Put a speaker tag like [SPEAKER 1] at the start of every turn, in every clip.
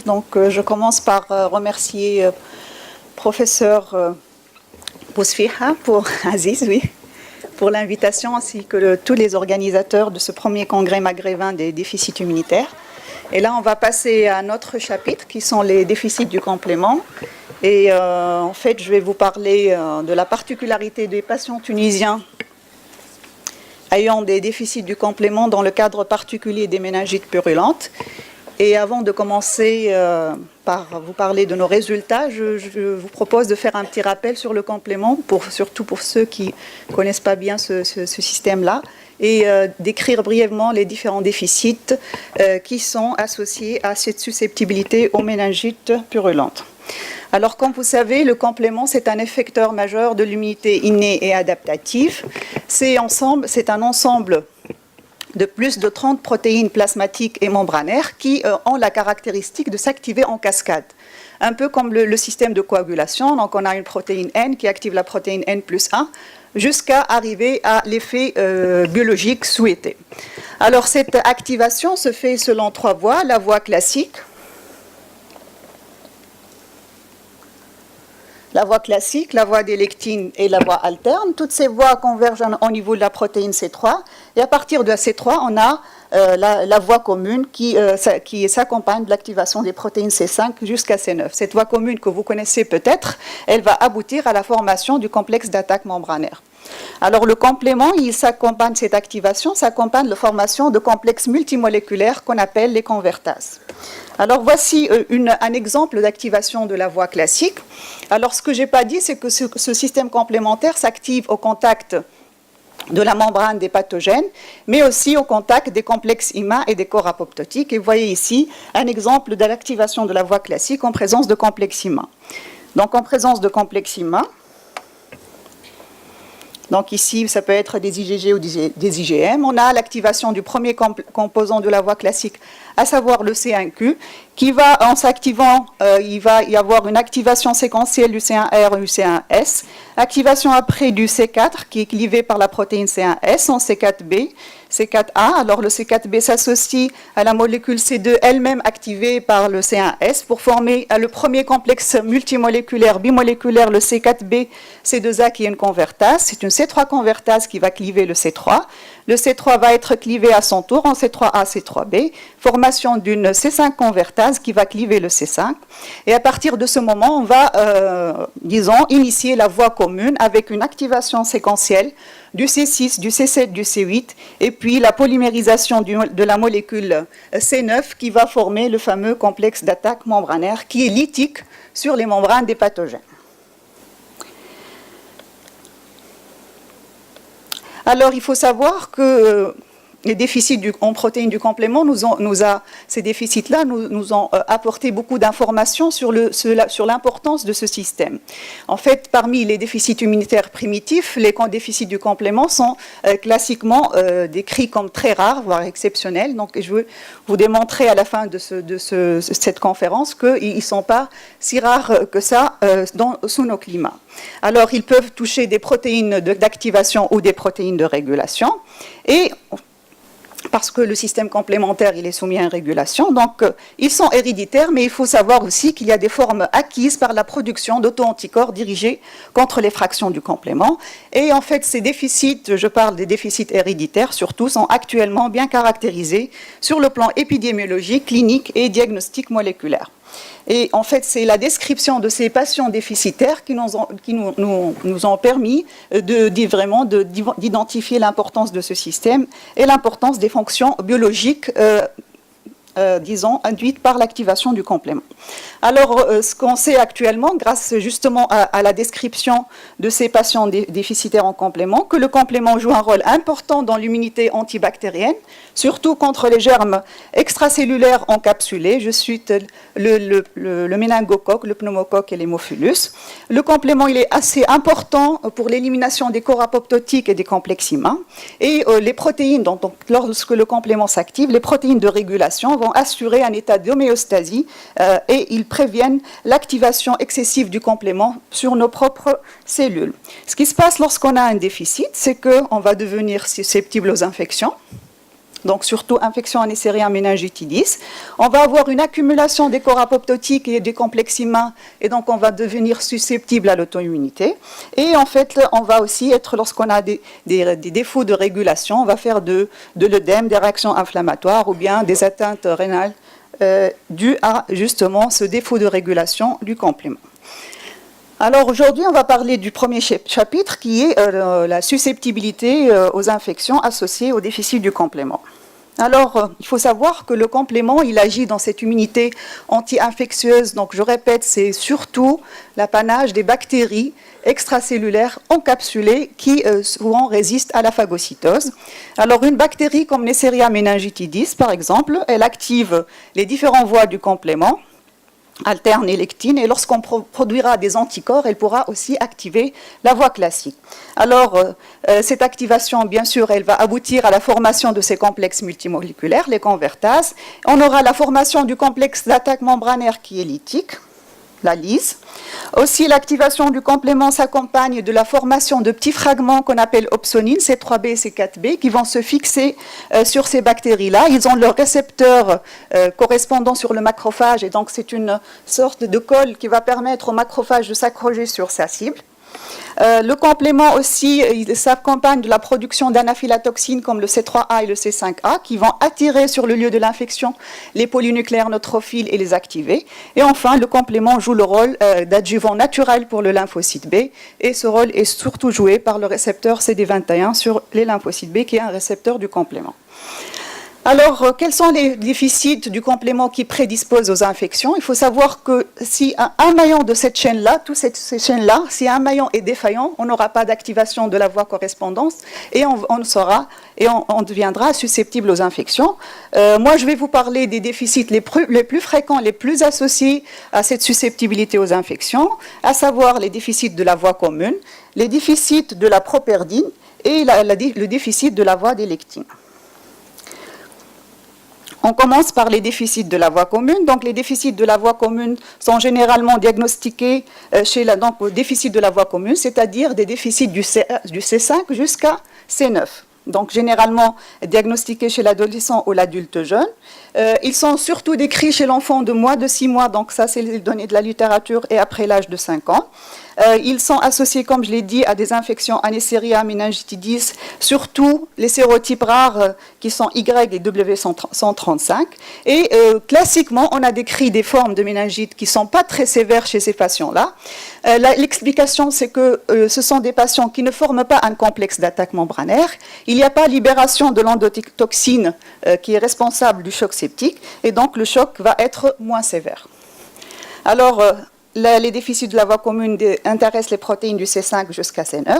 [SPEAKER 1] Donc, je commence par remercier professeur Bousfiha Aziz, oui, pour l'invitation, ainsi que tous les organisateurs de ce premier congrès maghrébin des déficits immunitaires. Et là, on va passer à notre chapitre, qui sont les déficits du complément. Et en fait, je vais vous parler de la particularité des patients tunisiens ayant des déficits du complément dans le cadre particulier des méningites purulentes. Et avant de commencer par vous parler de nos résultats, je vous propose de faire un petit rappel sur le complément, surtout pour ceux qui ne connaissent pas bien ce système-là, et décrire brièvement les différents déficits qui sont associés à cette susceptibilité aux méningites purulentes. Alors, comme vous savez, le complément, c'est un effecteur majeur de l'immunité innée et adaptative. C'est un ensemble de plus de 30 protéines plasmatiques et membranaires qui ont la caractéristique de s'activer en cascade. Un peu comme le système de coagulation. Donc, on a une protéine N qui active la protéine N plus 1 jusqu'à arriver à l'effet biologique souhaité. Alors, cette activation se fait selon 3 voies. La voie classique, la voie des lectines et la voie alterne. Toutes ces voies convergent au niveau de la protéine C3. Et à partir de C3, on a la voie commune qui s'accompagne de l'activation des protéines C5 jusqu'à C9. Cette voie commune que vous connaissez peut-être, elle va aboutir à la formation du complexe d'attaque membranaire. Alors le complément, cette activation s'accompagne de la formation de complexes multimoléculaires qu'on appelle les convertases. Alors voici un exemple d'activation de la voie classique. Alors ce que je n'ai pas dit, c'est que ce système complémentaire s'active au contact de la membrane des pathogènes, mais aussi au contact des complexes IMA et des corps apoptotiques. Et vous voyez ici un exemple de l'activation de la voie classique en présence de complexes IMA. Donc en présence de complexes IMA, donc ici, ça peut être des IgG ou des IgM. On a l'activation du premier composant de la voie classique, à savoir le C1Q, qui va, en s'activant, il va y avoir une activation séquentielle du C1R et du C1S. Activation après du C4, qui est clivé par la protéine C1S en C4B, C4A. Alors le C4B s'associe à la molécule C2, elle-même activée par le C1S, pour former le premier complexe multimoléculaire, bimoléculaire, le C4B, C2A, qui est une convertase. C'est une C3 convertase qui va cliver le C3. Le C3 va être clivé à son tour en C3A, C3B. Formation d'une C5 convertase qui va cliver le C5. Et à partir de ce moment, on va, initier la voie commune avec une activation séquentielle du C6, du C7, du C8, et puis la polymérisation de la molécule C9 qui va former le fameux complexe d'attaque membranaire qui est lytique sur les membranes des pathogènes. Alors, il faut savoir que les déficits en protéines du complément, ces déficits-là nous ont apporté beaucoup d'informations sur l'importance de ce système. En fait, parmi les déficits immunitaires primitifs, les déficits du complément sont classiquement décrits comme très rares, voire exceptionnels. Donc, je veux vous démontrer à la fin de cette conférence qu'ils ne sont pas si rares que ça sous nos climats. Alors, ils peuvent toucher des protéines d'activation ou des protéines de régulation. Et parce que le système complémentaire, il est soumis à une régulation. Donc, ils sont héréditaires, mais il faut savoir aussi qu'il y a des formes acquises par la production d'auto-anticorps dirigés contre les fractions du complément. Et en fait, ces déficits, je parle des déficits héréditaires surtout, sont actuellement bien caractérisés sur le plan épidémiologique, clinique et diagnostic moléculaire. Et en fait, c'est la description de ces patients déficitaires qui nous ont permis d'identifier l'importance de ce système et l'importance des fonctions biologiques, induites par l'activation du complément. Alors, ce qu'on sait actuellement, grâce justement à la description de ces patients déficitaires en complément, que le complément joue un rôle important dans l'immunité antibactérienne, surtout contre les germes extracellulaires encapsulés, je cite le méningocoque, le pneumocoque et l'hémophilus. Le complément, il est assez important pour l'élimination des corps apoptotiques et des complexes IMA. Et les protéines, donc, lorsque le complément s'active, les protéines de régulation vont assurer un état d'homéostasie et ils préviennent l'activation excessive du complément sur nos propres cellules. Ce qui se passe lorsqu'on a un déficit, c'est qu'on va devenir susceptible aux infections. donc surtout infection en Neisseria meningitidis. On va avoir une accumulation des corps apoptotiques et des complexes humains, et donc on va devenir susceptible à l'auto-immunité. Et en fait, on va aussi être, lorsqu'on a des défauts de régulation, on va faire de l'œdème, des réactions inflammatoires ou bien des atteintes rénales dues à justement ce défaut de régulation du complément. Alors aujourd'hui, on va parler du premier chapitre qui est la susceptibilité aux infections associées au déficit du complément. Alors, il faut savoir que le complément, il agit dans cette immunité anti-infectieuse. Donc, je répète, c'est surtout l'apanage des bactéries extracellulaires encapsulées qui souvent résistent à la phagocytose. Alors, une bactérie comme Neisseria meningitidis, par exemple, elle active les différentes voies du complément, alterne et lectine, et lorsqu'on produira des anticorps, elle pourra aussi activer la voie classique. Alors, cette activation, bien sûr, elle va aboutir à la formation de ces complexes multimoléculaires, les convertases. On aura la formation du complexe d'attaque membranaire qui est lytique, la lyse. Aussi, l'activation du complément s'accompagne de la formation de petits fragments qu'on appelle opsonines, C3b et C4b, qui vont se fixer sur ces bactéries-là. Ils ont leur récepteur correspondant sur le macrophage, et donc c'est une sorte de colle qui va permettre au macrophage de s'accrocher sur sa cible. Le complément aussi, il s'accompagne de la production d'anaphylatoxines comme le C3A et le C5A qui vont attirer sur le lieu de l'infection les polynucléaires neutrophiles et les activer. Et enfin, le complément joue le rôle d'adjuvant naturel pour le lymphocyte B, et ce rôle est surtout joué par le récepteur CD21 sur les lymphocytes B qui est un récepteur du complément. Alors, quels sont les déficits du complément qui prédisposent aux infections? Il faut savoir que si un maillon de cette chaîne-là, toutes ces chaînes-là, si un maillon est défaillant, on n'aura pas d'activation de la voie correspondance et on deviendra susceptible aux infections. Moi, je vais vous parler des déficits les plus fréquents, les plus associés à cette susceptibilité aux infections, à savoir les déficits de la voie commune, les déficits de la properdine et le déficit de la voie des lectines. On commence par les déficits de la voie commune. Donc, les déficits de la voie commune sont généralement diagnostiqués donc, au déficit de la voie commune, c'est-à-dire des déficits du C5 jusqu'à C9. Donc, généralement diagnostiqués chez l'adolescent ou l'adulte jeune. Ils sont surtout décrits chez l'enfant de moins de 6 mois, donc ça, c'est les données de la littérature, et après l'âge de 5 ans. Ils sont associés, comme je l'ai dit, à des infections à Neisseria meningitidis, surtout les sérotypes rares qui sont Y et W135. Et classiquement, on a décrit des formes de méningite qui ne sont pas très sévères chez ces patients-là. L'explication, c'est que ce sont des patients qui ne forment pas un complexe d'attaque membranaire. Il n'y a pas libération de l'endotoxine qui est responsable du choc septique, et donc le choc va être moins sévère. Alors, les déficits de la voie commune intéressent les protéines du C5 jusqu'à C9.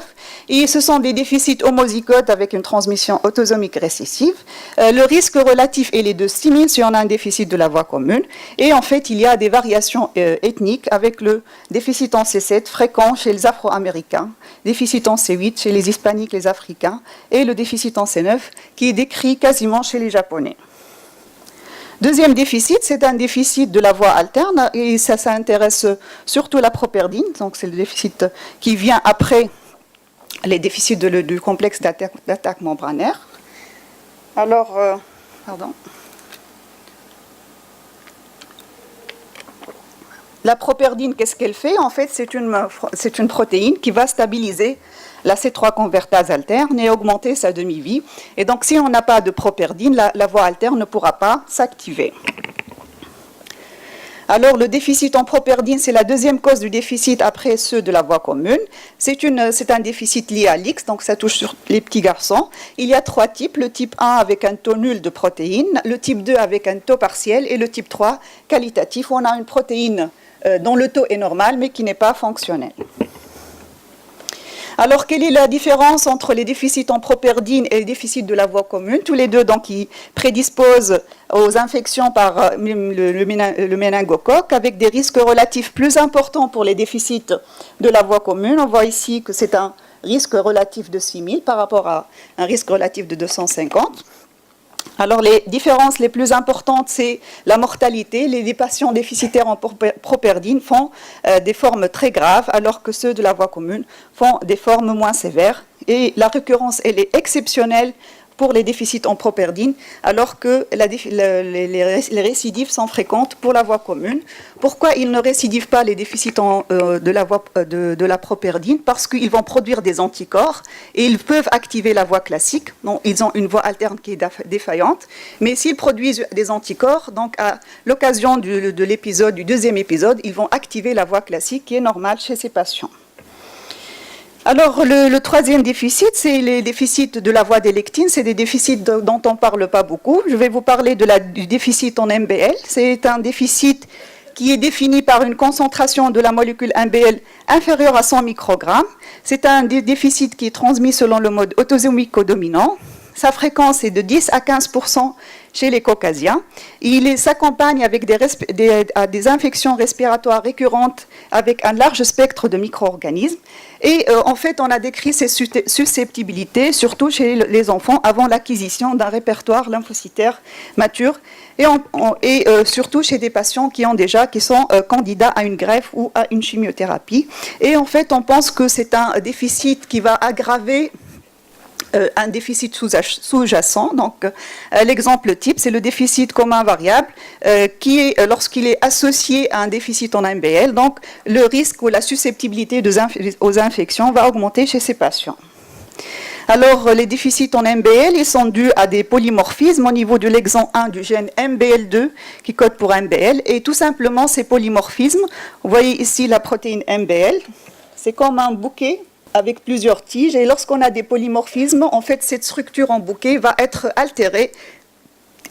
[SPEAKER 1] Et ce sont des déficits homozygotes avec une transmission autosomique récessive. Le risque relatif est les 2 6 000 si on a un déficit de la voie commune. Et en fait, il y a des variations ethniques avec le déficit en C7 fréquent chez les Afro-Américains, déficit en C8 chez les Hispaniques, les Africains, et le déficit en C9 qui est décrit quasiment chez les Japonais. Deuxième déficit, c'est un déficit de la voie alterne, et ça intéresse surtout la properdine, donc c'est le déficit qui vient après les déficits du complexe d'attaque membranaire. Alors, la properdine, qu'est-ce qu'elle fait? En fait, c'est une protéine qui va stabiliser la C3 convertase alterne et augmenter sa demi-vie. Et donc, si on n'a pas de properdine, la voie alterne ne pourra pas s'activer. Alors, le déficit en properdine, c'est la deuxième cause du déficit après ceux de la voie commune. C'est un déficit lié à l'X, donc ça touche sur les petits garçons. Il y a 3 types, le type 1 avec un taux nul de protéines, le type 2 avec un taux partiel et le type 3 qualitatif où on a une protéine dont le taux est normal mais qui n'est pas fonctionnel. Alors, quelle est la différence entre les déficits en properdine et les déficits de la voie commune? Tous les deux, donc, qui prédisposent aux infections par le méningocoque, avec des risques relatifs plus importants pour les déficits de la voie commune. On voit ici que c'est un risque relatif de 6 000 par rapport à un risque relatif de 250. Alors, les différences les plus importantes, c'est la mortalité. Les patients déficitaires en properdine font des formes très graves, alors que ceux de la voie commune font des formes moins sévères. Et la récurrence, elle est exceptionnelle pour les déficits en properdine, alors que les récidives sont fréquentes pour la voie commune. Pourquoi ils ne récidivent pas les déficits de la properdine? Parce qu'ils vont produire des anticorps et ils peuvent activer la voie classique. Donc, ils ont une voie alterne qui est défaillante. Mais s'ils produisent des anticorps, donc à l'occasion du deuxième épisode, ils vont activer la voie classique qui est normale chez ces patients. Alors, le troisième déficit, c'est les déficits de la voie des lectines. C'est des déficits dont on ne parle pas beaucoup. Je vais vous parler du déficit en MBL. C'est un déficit qui est défini par une concentration de la molécule MBL inférieure à 100 microgrammes. C'est un déficit qui est transmis selon le mode autosomique dominant. Sa fréquence est de 10 à 15% chez les caucasiens. Il s'accompagne avec des infections respiratoires récurrentes avec un large spectre de micro-organismes. Et en fait, on a décrit ces susceptibilités, surtout chez les enfants, avant l'acquisition d'un répertoire lymphocytaire mature, et surtout chez des patients qui sont candidats à une greffe ou à une chimiothérapie. Et en fait, on pense que c'est un déficit qui va aggraver un déficit sous-jacent. Donc, l'exemple type, c'est le déficit commun variable, qui est, lorsqu'il est associé à un déficit en MBL, donc le risque ou la susceptibilité aux infections va augmenter chez ces patients. Alors, les déficits en MBL, ils sont dus à des polymorphismes au niveau de l'exon 1 du gène MBL2 qui code pour MBL, et tout simplement, ces polymorphismes, vous voyez ici la protéine MBL, c'est comme un bouquet avec plusieurs tiges, et lorsqu'on a des polymorphismes, en fait, cette structure en bouquet va être altérée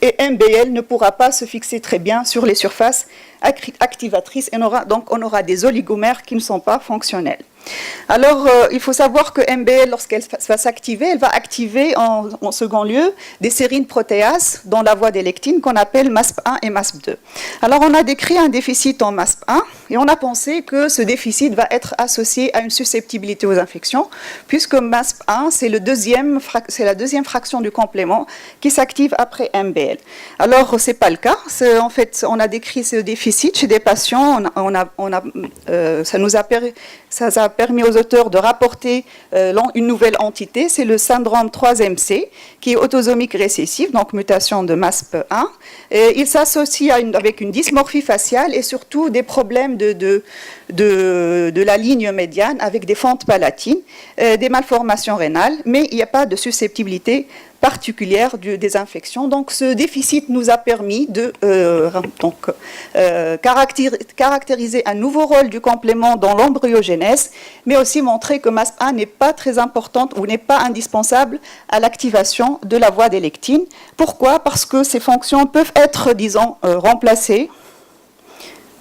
[SPEAKER 1] et MBL ne pourra pas se fixer très bien sur les surfaces activatrices, et donc on aura des oligomères qui ne sont pas fonctionnels. Alors, il faut savoir que MBL, lorsqu'elle va s'activer, elle va activer en second lieu des sérines protéases dans la voie des lectines qu'on appelle MASP1 et MASP2. Alors, on a décrit un déficit en MASP1 et on a pensé que ce déficit va être associé à une susceptibilité aux infections, puisque MASP1, c'est la deuxième fraction du complément qui s'active après MBL. Alors, ce n'est pas le cas. En fait, on a décrit ce déficit chez des patients. Ça a permis aux auteurs de rapporter une nouvelle entité, c'est le syndrome 3MC, qui est autosomique récessif, donc mutation de MASP1. Et il s'associe avec une dysmorphie faciale et surtout des problèmes de la ligne médiane avec des fentes palatines, des malformations rénales, mais il n'y a pas de susceptibilité particulière des infections. Donc, ce déficit nous a permis de caractériser un nouveau rôle du complément dans l'embryogenèse, mais aussi montrer que MASP1 n'est pas très importante ou n'est pas indispensable à l'activation de la voie des lectines. Pourquoi? Parce que ces fonctions peuvent être, remplacées.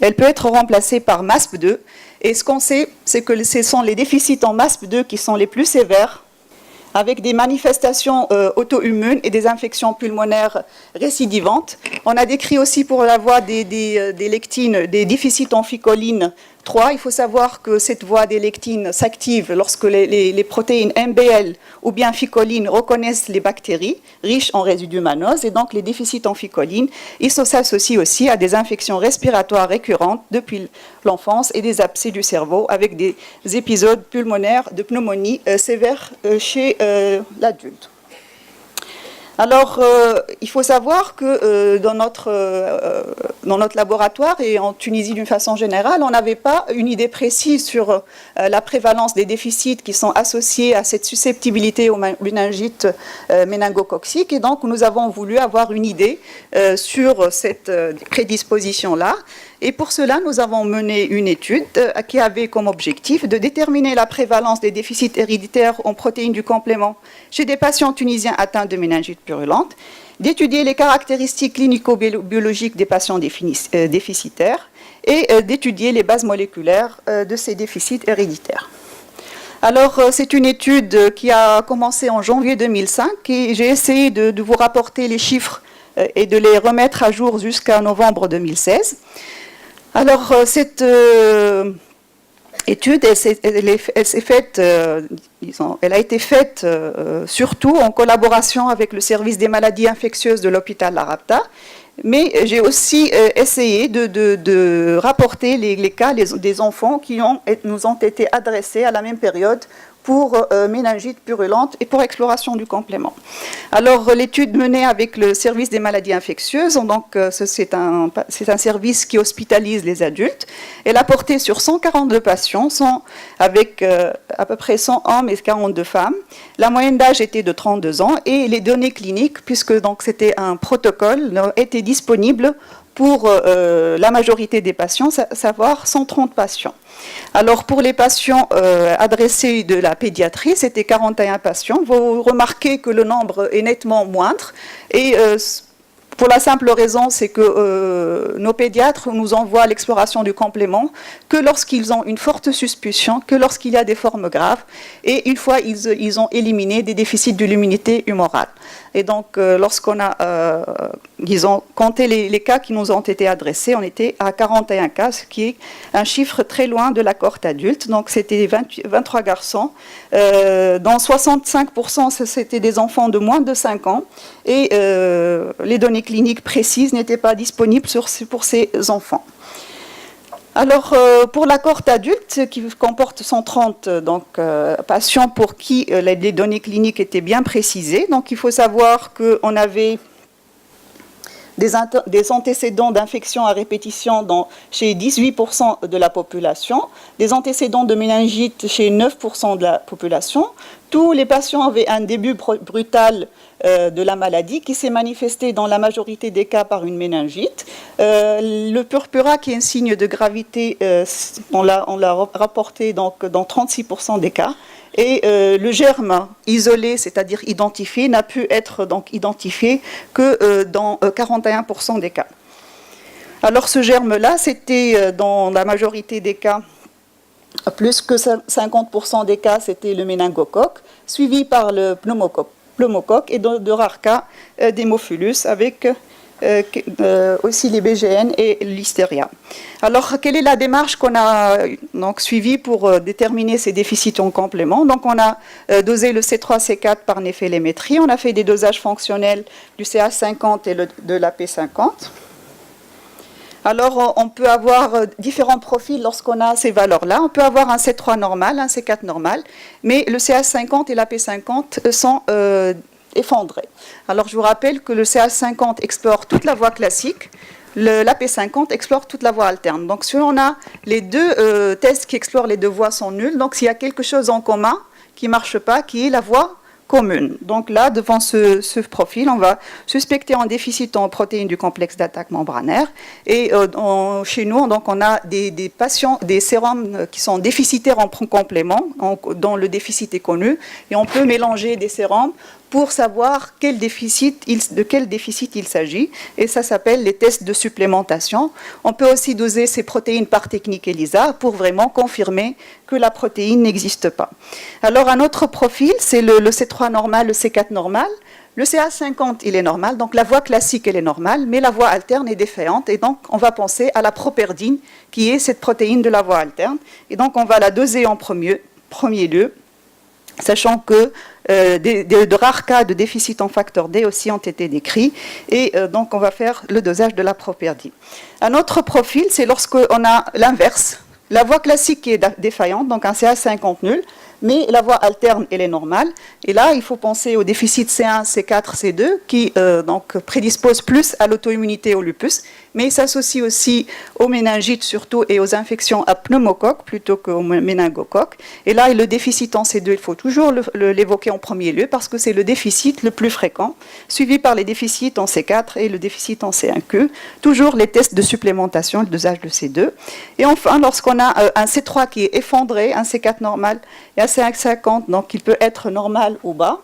[SPEAKER 1] Elle peut être remplacée par MASP2. Et ce qu'on sait, c'est que ce sont les déficits en MASP2 qui sont les plus sévères, avec des manifestations auto-immunes et des infections pulmonaires récidivantes. On a décrit aussi pour la voie des lectines des déficits en ficoline 3. Il faut savoir que cette voie des lectines s'active lorsque les protéines MBL ou bien ficoline reconnaissent les bactéries riches en résidus mannose, et donc les déficits en ficoline, ils s'associent aussi à des infections respiratoires récurrentes depuis l'enfance et des abcès du cerveau avec des épisodes pulmonaires de pneumonie sévères chez l'adulte. Alors, il faut savoir que dans notre laboratoire et en Tunisie d'une façon générale, on n'avait pas une idée précise sur la prévalence des déficits qui sont associés à cette susceptibilité aux méningites méningocoxiques, et donc nous avons voulu avoir une idée sur cette prédisposition-là. Et pour cela, nous avons mené une étude qui avait comme objectif de déterminer la prévalence des déficits héréditaires en protéines du complément chez des patients tunisiens atteints de méningite purulente, d'étudier les caractéristiques clinico-biologiques des patients déficitaires et d'étudier les bases moléculaires de ces déficits héréditaires. Alors, c'est une étude qui a commencé en janvier 2005 et j'ai essayé de vous rapporter les chiffres et de les remettre à jour jusqu'à novembre 2016. Alors, cette étude, elle a été faite surtout en collaboration avec le service des maladies infectieuses de l'hôpital Larapta, mais j'ai aussi essayé de rapporter les cas des enfants qui nous ont été adressés à la même période pour méningite purulente et pour exploration du complément. Alors, l'étude menée avec le service des maladies infectieuses, donc c'est un service qui hospitalise les adultes. Elle a porté sur 142 patients, avec à peu près 100 hommes et 42 femmes. La moyenne d'âge était de 32 ans et les données cliniques, puisque donc c'était un protocole, étaient disponibles pour la majorité des patients, savoir 130 patients. Alors pour les patients adressés de la pédiatrie, c'était 41 patients. Vous remarquez que le nombre est nettement moindre et pour la simple raison, c'est que nos pédiatres nous envoient l'exploration du complément que lorsqu'ils ont une forte suspicion, que lorsqu'il y a des formes graves, et une fois ils ont éliminé des déficits de l'immunité humorale. Et donc, lorsqu'on a, disons, compté les cas qui nous ont été adressés, on était à 41 cas, ce qui est un chiffre très loin de la cohorte adulte. Donc, c'était 23 garçons. Dans 65%, c'était des enfants de moins de 5 ans. Et les données cliniques précises n'étaient pas disponibles pour ces enfants. Alors, pour la cohorte adulte, qui comporte 130 patients pour qui les données cliniques étaient bien précisées, donc il faut savoir qu'on avait des antécédents d'infection à répétition chez 18% de la population, des antécédents de méningite chez 9% de la population. Tous les patients avaient un début brutal de la maladie qui s'est manifesté dans la majorité des cas par une méningite. Le purpura, qui est un signe de gravité, on l'a rapporté donc, dans 36% des cas. Et le germe isolé, c'est-à-dire identifié, n'a pu être donc identifié que dans 41% des cas. Alors ce germe-là, c'était dans la majorité des cas, plus que 50% des cas, c'était le méningocoque, suivi par le pneumocoque et de rares cas d'hémophilus avec aussi les BGN et l'hystéria. Alors, quelle est la démarche qu'on a donc suivie pour déterminer ces déficits en complément? Donc, on a dosé le C3, C4 par néphélémétrie. On a fait des dosages fonctionnels du CH50 et de l'AP50. Alors, on peut avoir différents profils lorsqu'on a ces valeurs-là. On peut avoir un C3 normal, un C4 normal, mais le CH50 et l'AP50 sont effondrés. Alors, je vous rappelle que le CH50 explore toute la voie classique, l'AP50 explore toute la voie alterne. Donc, si on a les deux tests qui explorent les deux voies sont nuls, donc s'il y a quelque chose en commun qui ne marche pas, qui est la voie commune. Donc là, devant ce profil, on va suspecter un déficit en protéines du complexe d'attaque membranaire. Et chez nous, donc, on a des patients, des sérums qui sont déficitaires en complément, dont le déficit est connu. Et on peut mélanger des sérums pour savoir de quel déficit il s'agit. Et ça s'appelle les tests de supplémentation. On peut aussi doser ces protéines par technique ELISA pour vraiment confirmer que la protéine n'existe pas. Alors, un autre profil, c'est le C3 normal, le C4 normal. Le CH50, il est normal, donc la voie classique, elle est normale, mais la voie alterne est défaillante, et donc on va penser à la properdine, qui est cette protéine de la voie alterne. Et donc, on va la doser en premier lieu, sachant que de rares cas de déficit en facteur D aussi ont été décrits, et donc on va faire le dosage de la properdine. Un autre profil, c'est lorsqu'on a l'inverse, la voie classique qui est défaillante, donc un CH50 nul, mais la voie alterne, elle est normale. Et là, il faut penser au déficit C1, C4, C2, qui donc prédispose plus à l'auto-immunité au lupus, mais il s'associe aussi aux méningites surtout et aux infections à pneumocoque plutôt qu'aux méningocoques. Et là, le déficit en C2, il faut toujours l'évoquer en premier lieu parce que c'est le déficit le plus fréquent, suivi par les déficits en C4 et le déficit en C1Q. Toujours les tests de supplémentation, le dosage de C2. Et enfin, lorsqu'on a un C3 qui est effondré, un C4 normal et un C50, donc il peut être normal ou bas,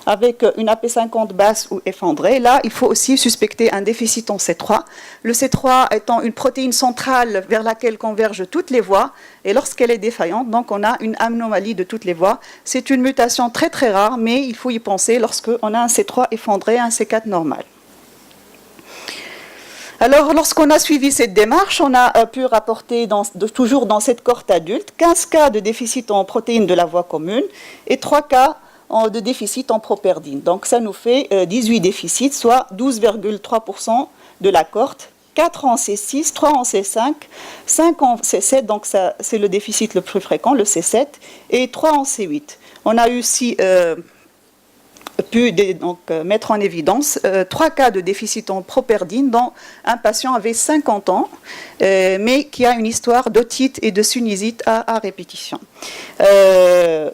[SPEAKER 1] avec une AP50 basse ou effondrée. Là, il faut aussi suspecter un déficit en C3. Le C3 étant une protéine centrale vers laquelle convergent toutes les voies, et lorsqu'elle est défaillante, donc on a une anomalie de toutes les voies. C'est une mutation très très rare, mais il faut y penser lorsqu'on a un C3 effondré, un C4 normal. Alors, lorsqu'on a suivi cette démarche, on a pu rapporter, toujours dans cette cohorte adulte, 15 cas de déficit en protéines de la voie commune et 3 cas de déficit en properdine. Donc, ça nous fait 18 déficits, soit 12,3% de la cohorte 4 en C6, 3 en C5, 5 en C7, donc ça, c'est le déficit le plus fréquent, le C7, et 3 en C8. On a aussi pu mettre en évidence 3 cas de déficit en properdine dont un patient avait 50 ans, mais qui a une histoire d'otite et de sinusite à répétition.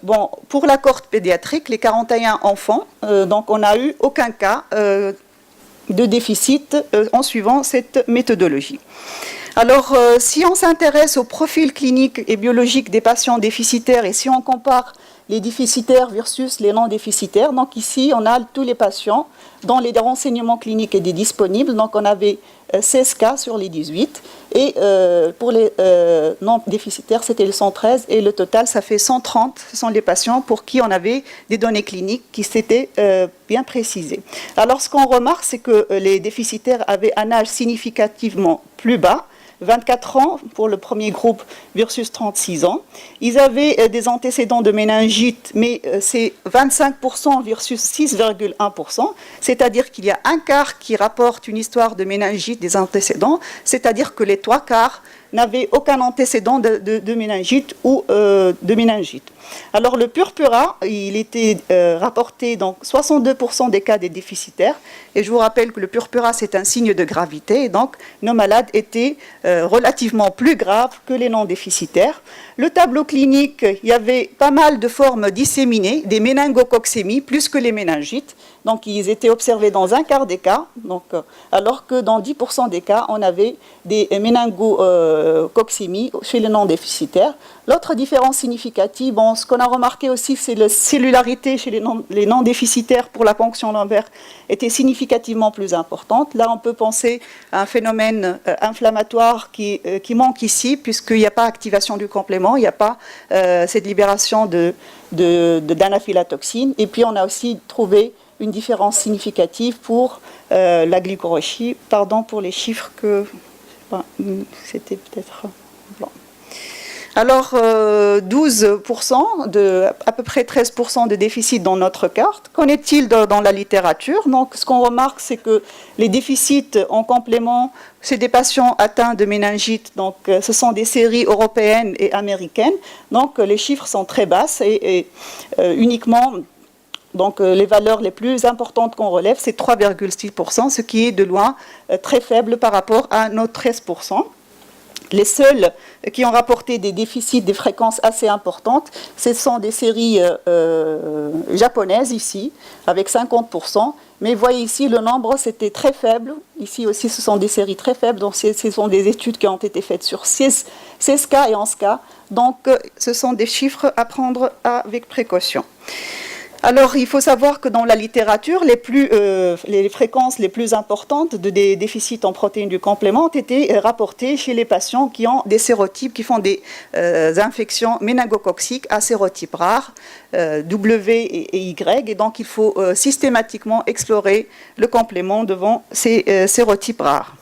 [SPEAKER 1] Bon, pour la cohorte pédiatrique, les 41 enfants, donc on n'a eu aucun cas de déficit en suivant cette méthodologie. Alors, si on s'intéresse au profil clinique et biologique des patients déficitaires et si on compare les déficitaires versus les non déficitaires, donc ici on a tous les patients dont les renseignements cliniques étaient disponibles, donc on avait 16 cas sur les 18 et pour les non déficitaires c'était le 113 et le total ça fait 130, ce sont les patients pour qui on avait des données cliniques qui s'étaient bien précisées. Alors ce qu'on remarque c'est que les déficitaires avaient un âge significativement plus bas, 24 ans pour le premier groupe versus 36 ans. Ils avaient des antécédents de méningite, mais c'est 25% versus 6,1%, c'est-à-dire qu'il y a un quart qui rapporte une histoire de méningite des antécédents, c'est-à-dire que les 3 quarts n'avaient aucun antécédent de méningite ou de méningite. Alors le purpura, il était rapporté dans 62% des cas des déficitaires, et je vous rappelle que le purpura c'est un signe de gravité, et donc nos malades étaient relativement plus graves que les non déficitaires. Le tableau clinique, il y avait pas mal de formes disséminées, des méningococcémies plus que les méningites, donc ils étaient observés dans un quart des cas, donc, alors que dans 10% des cas, on avait des méningococcémies chez les non déficitaires. L'autre différence significative, bon, ce qu'on a remarqué aussi, c'est la cellularité chez les non déficitaires pour la ponction lombaire était significativement plus importante. Là, on peut penser à un phénomène inflammatoire qui manque ici, puisqu'il n'y a pas activation du complément, il n'y a pas cette libération d'anaphylotoxine. Et puis, on a aussi trouvé une différence significative pour la glycorrhée. Pardon pour les chiffres que... c'était peut-être... Bon. Alors, 12%, à peu près 13% de déficit dans notre carte. Qu'en est-il dans la littérature? Donc, ce qu'on remarque, c'est que les déficits en complément, c'est des patients atteints de méningite. Donc, ce sont des séries européennes et américaines. Donc, les chiffres sont très basses et uniquement... Donc, les valeurs les plus importantes qu'on relève, c'est 3,6%, ce qui est de loin très faible par rapport à nos 13%. Les seuls qui ont rapporté des déficits, des fréquences assez importantes, ce sont des séries japonaises ici, avec 50%. Mais vous voyez ici, le nombre, c'était très faible. Ici aussi, ce sont des séries très faibles. Donc, ce sont des études qui ont été faites sur 16 cas et 11 cas. Donc, ce sont des chiffres à prendre avec précaution. Alors, il faut savoir que dans la littérature, les fréquences les plus importantes des déficits en protéines du complément ont été rapportées chez les patients qui ont des sérotypes, qui font des infections méningococciques à sérotype rare, W et Y. Et donc, il faut systématiquement explorer le complément devant ces sérotypes rares.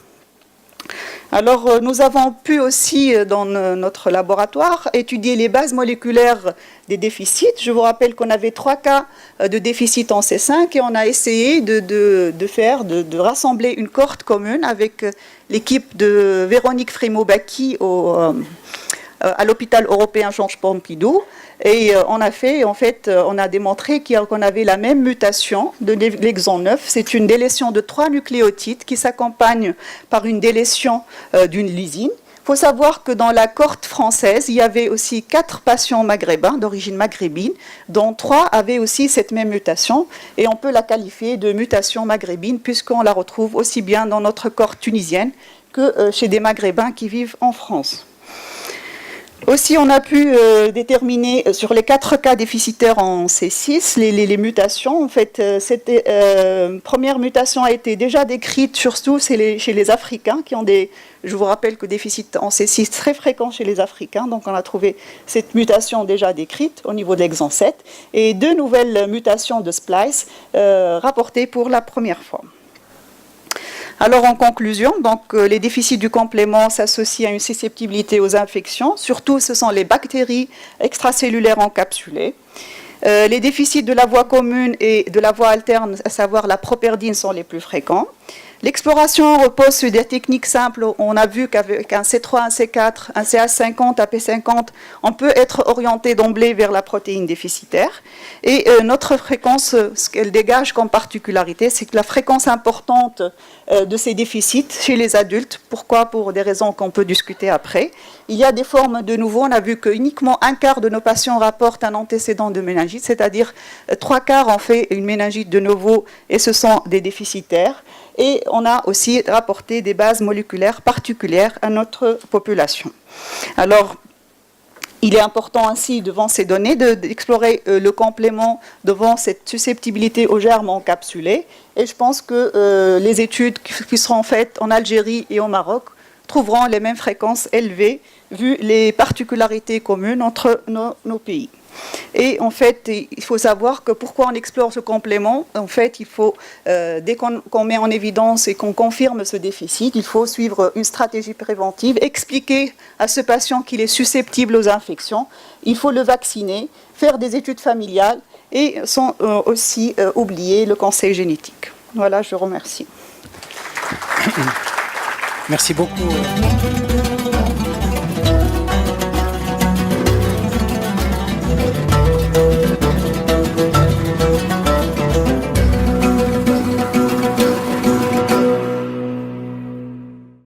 [SPEAKER 1] Alors, nous avons pu aussi, dans notre laboratoire, étudier les bases moléculaires des déficits. Je vous rappelle qu'on avait 3 cas de déficit en C5 et on a essayé de rassembler une cohorte commune avec l'équipe de Véronique Frémaux-Bacchi à l'hôpital européen Georges Pompidou. Et on a démontré qu'on avait la même mutation de l'exon 9. C'est une délétion de 3 nucléotides qui s'accompagne par une délétion d'une lysine. Il faut savoir que dans la cohorte française, il y avait aussi 4 patients maghrébins d'origine maghrébine, dont 3 avaient aussi cette même mutation. Et on peut la qualifier de mutation maghrébine puisqu'on la retrouve aussi bien dans notre cohorte tunisienne que chez des maghrébins qui vivent en France. Aussi, on a pu déterminer sur les 4 cas déficitaires en C6 les mutations. En fait, cette première mutation a été déjà décrite, surtout chez les Africains qui ont je vous rappelle que déficit en C6 très fréquent chez les Africains. Donc, on a trouvé cette mutation déjà décrite au niveau de l'exon 7 et 2 nouvelles mutations de splice rapportées pour la première fois. Alors en conclusion, donc, les déficits du complément s'associent à une susceptibilité aux infections, surtout ce sont les bactéries extracellulaires encapsulées. Les déficits de la voie commune et de la voie alterne, à savoir la properdine, sont les plus fréquents. L'exploration repose sur des techniques simples. On a vu qu'avec un C3, un C4, un CH50, un P50, on peut être orienté d'emblée vers la protéine déficitaire. Et notre fréquence, ce qu'elle dégage comme particularité, c'est que la fréquence importante de ces déficits chez les adultes, pourquoi? Pour des raisons qu'on peut discuter après. Il y a des formes de nouveau, on a vu que uniquement un quart de nos patients rapportent un antécédent de méningite, c'est-à-dire 3/4 ont fait une méningite de novo et ce sont des déficitaires. Et on a aussi rapporté des bases moléculaires particulières à notre population. Alors, il est important ainsi, devant ces données, d'explorer le complément devant cette susceptibilité aux germes encapsulés. Et je pense que les études qui seront faites en Algérie et au Maroc trouveront les mêmes fréquences élevées, vu les particularités communes entre nos pays. Et en fait, il faut savoir que pourquoi on explore ce complément, en fait, il faut, dès qu'on met en évidence et qu'on confirme ce déficit, il faut suivre une stratégie préventive, expliquer à ce patient qu'il est susceptible aux infections, il faut le vacciner, faire des études familiales et sans aussi oublier le conseil génétique. Voilà, je vous remercie.
[SPEAKER 2] Merci beaucoup.